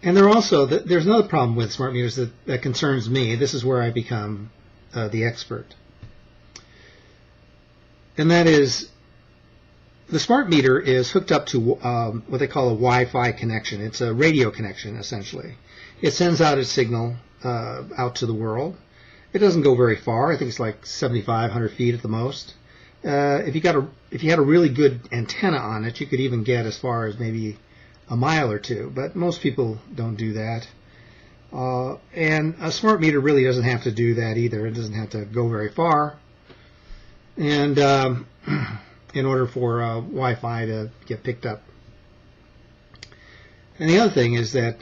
And there's another problem with smart meters that concerns me. This is where I become the expert. And that is, the smart meter is hooked up to what they call a Wi-Fi connection. It's a radio connection, essentially. It sends out its signal out to the world. It doesn't go very far. I think it's like 7,500 feet at the most. If you had a really good antenna on it, you could even get as far as maybe a mile or two. But most people don't do that. And a smart meter really doesn't have to do that either. It doesn't have to go very far. And in order for Wi-Fi to get picked up. And the other thing is that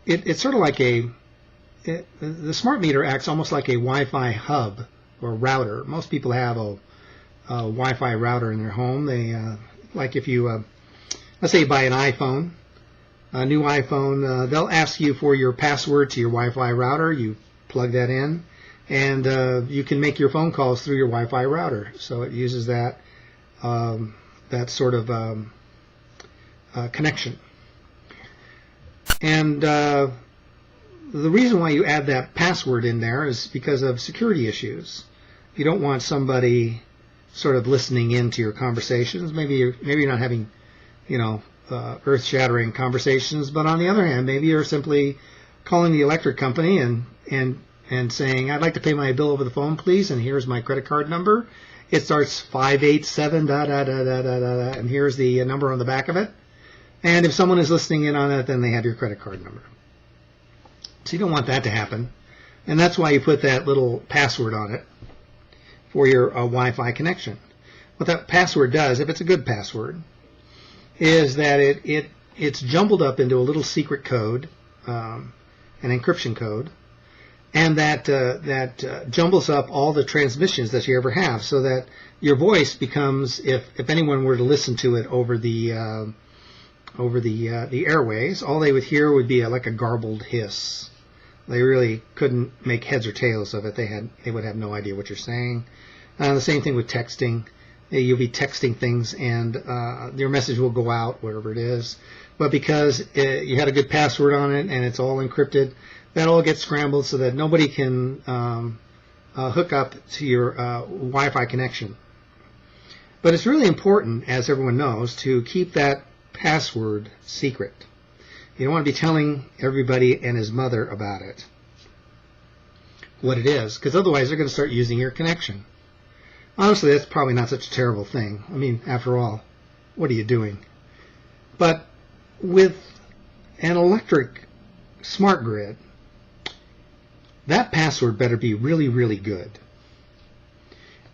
it's sort of like the smart meter acts almost like a Wi-Fi hub or router. Most people have a Wi-Fi router in their home. They like if you let's say you buy an iPhone, a new iPhone, they'll ask you for your password to your Wi-Fi router. You plug that in, and you can make your phone calls through your Wi-Fi router. So it uses that sort of connection. And the reason why you add that password in there is because of security issues. You don't want somebody sort of listening into your conversations. Maybe you're not having, earth-shattering conversations, but on the other hand, maybe you're simply calling the electric company and saying, "I'd like to pay my bill over the phone, please, and here's my credit card number. It starts 587 da da da da da da, and here's the number on the back of it." And if someone is listening in on it, then they have your credit card number. So you don't want that to happen, and that's why you put that little password on it for your Wi-Fi connection. What that password does, if it's a good password, is that it's jumbled up into a little secret code, an encryption code, and that jumbles up all the transmissions that you ever have, so that your voice becomes, if anyone were to listen to it over the airways, all they would hear would be like a garbled hiss. They really couldn't make heads or tails of it. They would have no idea what you're saying. The same thing with texting. You'll be texting things, and your message will go out, whatever it is. But because you had a good password on it and it's all encrypted, that all gets scrambled so that nobody can hook up to your Wi-Fi connection. But it's really important, as everyone knows, to keep that password secret. You don't want to be telling everybody and his mother about it, what it is, because otherwise they're going to start using your connection. Honestly, that's probably not such a terrible thing. I mean, after all, what are you doing? But with an electric smart grid, that password better be really, really good.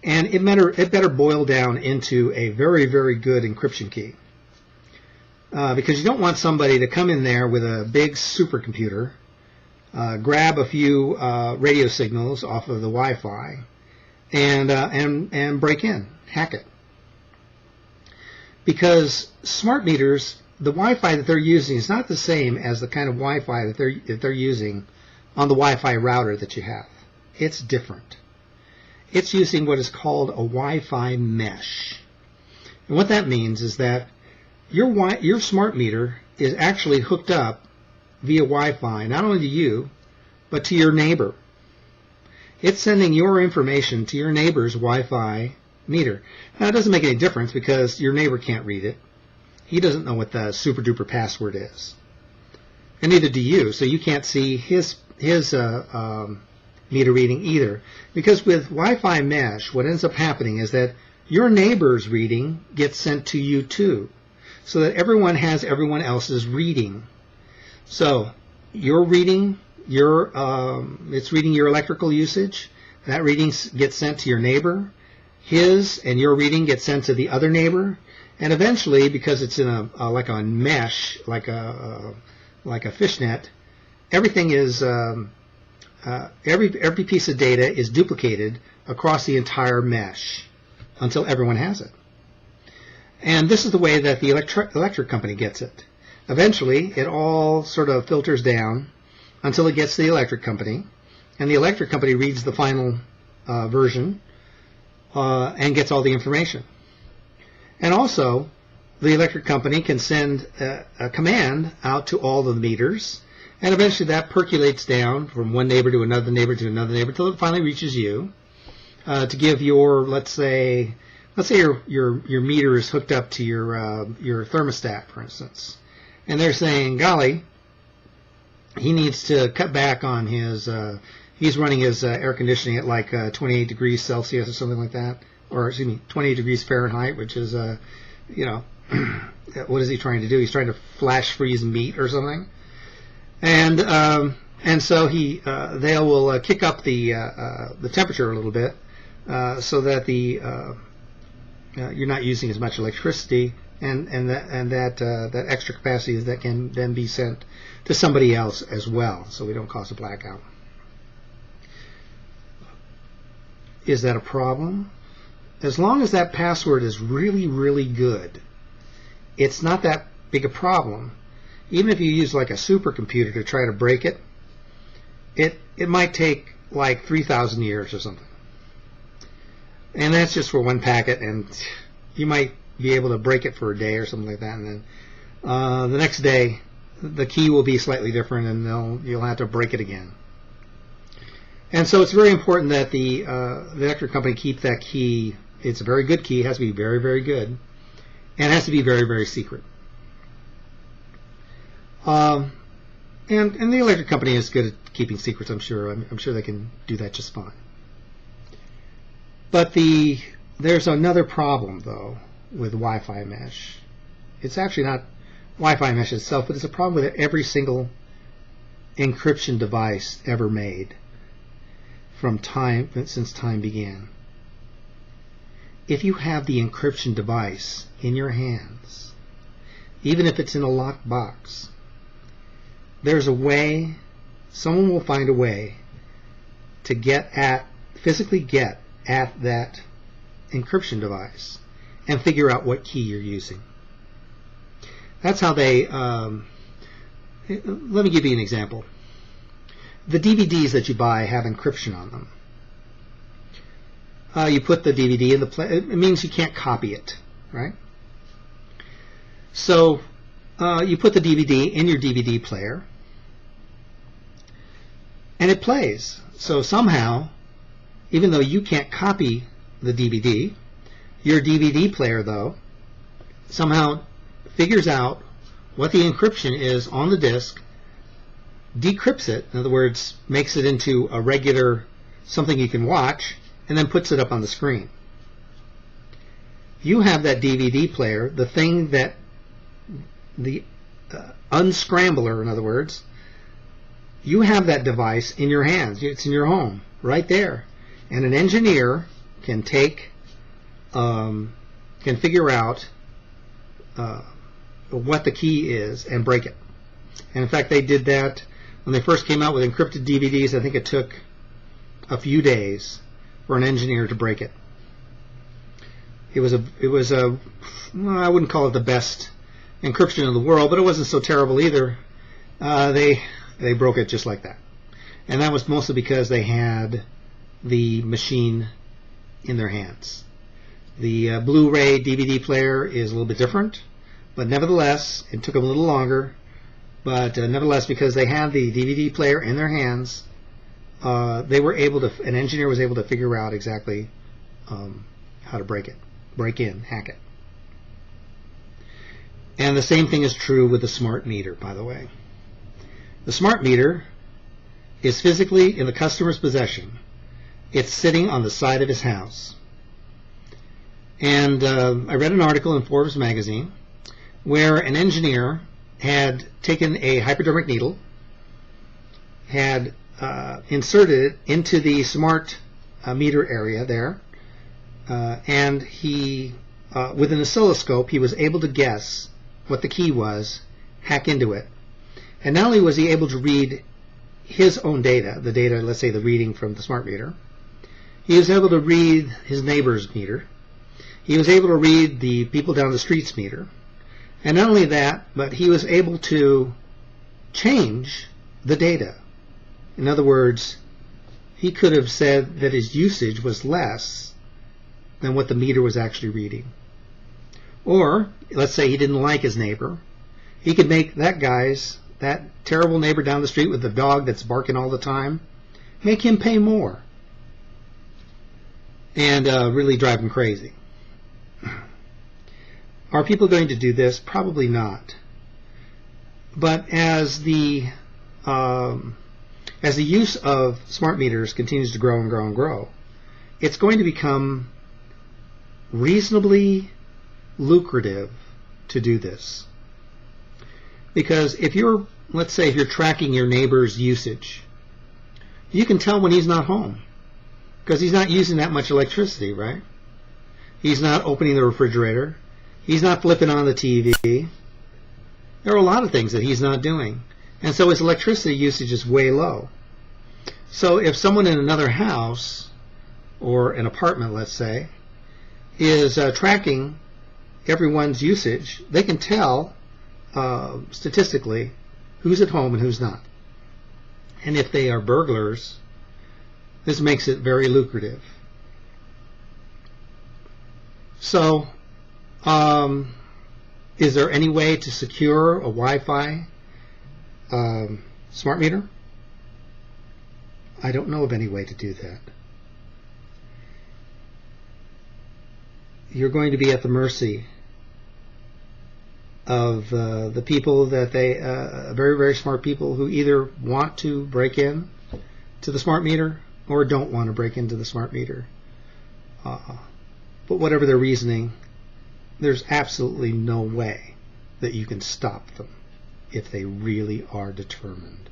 And it better boil down into a very, very good encryption key. Because you don't want somebody to come in there with a big supercomputer, grab a few radio signals off of the Wi-Fi, and break in, hack it. Because smart meters, the Wi-Fi that they're using is not the same as the kind of Wi-Fi that they're using on the Wi-Fi router that you have. It's different. It's using what is called a Wi-Fi mesh. And what that means is that your smart meter is actually hooked up via Wi-Fi, not only to you, but to your neighbor. It's sending your information to your neighbor's Wi-Fi meter. Now, it doesn't make any difference because your neighbor can't read it. He doesn't know what the super-duper password is. And neither do you, so you can't see his meter reading either. Because with Wi-Fi mesh, what ends up happening is that your neighbor's reading gets sent to you too, so that everyone has everyone else's reading. So your reading, it's reading your electrical usage. That reading gets sent to your neighbor. His and your reading gets sent to the other neighbor. And eventually, because it's in like a mesh, like a fishnet, everything is every piece of data is duplicated across the entire mesh until everyone has it. And this is the way that the electric company gets it. Eventually, it all sort of filters down until it gets to the electric company, and the electric company reads the final version and gets all the information. And also, the electric company can send a command out to all of the meters, and eventually that percolates down from one neighbor to another neighbor to another neighbor until it finally reaches you to give your, let's say your meter is hooked up to your thermostat, for instance, and they're saying, golly, he needs to cut back on his, he's running his air conditioning at like 28 degrees Celsius or something like that, or excuse me, 28 degrees Fahrenheit, which is, you know, what is he trying to do? He's trying to flash freeze meat or something. And so they will kick up the temperature a little bit so that you're not using as much electricity, and that extra capacity that can then be sent to somebody else as well, so we don't cause a blackout. Is that a problem? As long as that password is really, really good, it's not that big a problem. Even if you use like a supercomputer to try to break it, it might take like 3,000 years or something. And that's just for one packet, and you might be able to break it for a day or something like that, and then the next day the key will be slightly different, and you'll have to break it again. And so it's very important that the electric company keep that key. It's a very good key. It has to be very, very good, and it has to be very, very secret. And the electric company is good at keeping secrets, I'm sure. I'm sure they can do that just fine. But there's another problem, though, with Wi-Fi Mesh. It's actually not Wi-Fi Mesh itself, but it's a problem with every single encryption device ever made since time began. If you have the encryption device in your hands, even if it's in a locked box, there's a way, someone will find a way to physically get at that encryption device and figure out what key you're using. That's how they, let me give you an example. The DVDs that you buy have encryption on them. You put the DVD in the player. It means you can't copy it, right? So you put the DVD in your DVD player, and it plays. So somehow, even though you can't copy the DVD, your DVD player, though, somehow figures out what the encryption is on the disk, decrypts it, in other words, makes it into a regular something you can watch, and then puts it up on the screen. You have that DVD player, the thing that the unscrambler, in other words, you have that device in your hands. It's in your home, right there. And an engineer can can figure out what the key is and break it. And in fact, they did that when they first came out with encrypted DVDs. I think it took a few days for an engineer to break it. It was a well, I wouldn't call it the best encryption in the world, but it wasn't so terrible either. They broke it just like that, and that was mostly because they had the machine in their hands. The Blu-ray DVD player is a little bit different, but nevertheless, it took them a little longer. But nevertheless, because they had the DVD player in their hands, they were able to. An engineer was able to figure out exactly how to break in, hack it. And the same thing is true with the smart meter, by the way. The smart meter is physically in the customer's possession. It's sitting on the side of his house. And I read an article in Forbes magazine where an engineer had taken a hypodermic needle, had inserted it into the smart meter area there, and he, with an oscilloscope, he was able to guess what the key was, hack into it. And not only was he able to read his own data, the data, let's say the reading from the smart meter, he was able to read his neighbor's meter. He was able to read the people down the street's meter. And not only that, but he was able to change the data. In other words, he could have said that his usage was less than what the meter was actually reading. Or, let's say he didn't like his neighbor. He could make that terrible neighbor down the street with the dog that's barking all the time, make him pay more. And really drive him crazy. Are people going to do this? Probably not. But as the use of smart meters continues to grow and grow and grow, it's going to become reasonably lucrative to do this. Because if you're, let's say, if you're tracking your neighbor's usage, you can tell when he's not home. Because he's not using that much electricity, right? He's not opening the refrigerator. He's not flipping on the TV. There are a lot of things that he's not doing. And so his electricity usage is way low. So if someone in another house, or an apartment, let's say, is tracking everyone's usage, they can tell statistically who's at home and who's not. And if they are burglars, this makes it very lucrative. So, is there any way to secure a Wi-Fi smart meter? I don't know of any way to do that. You're going to be at the mercy of the people that very, very smart people who either want to break in to the smart meter or don't want to break into the smart meter. But whatever their reasoning, there's absolutely no way that you can stop them if they really are determined.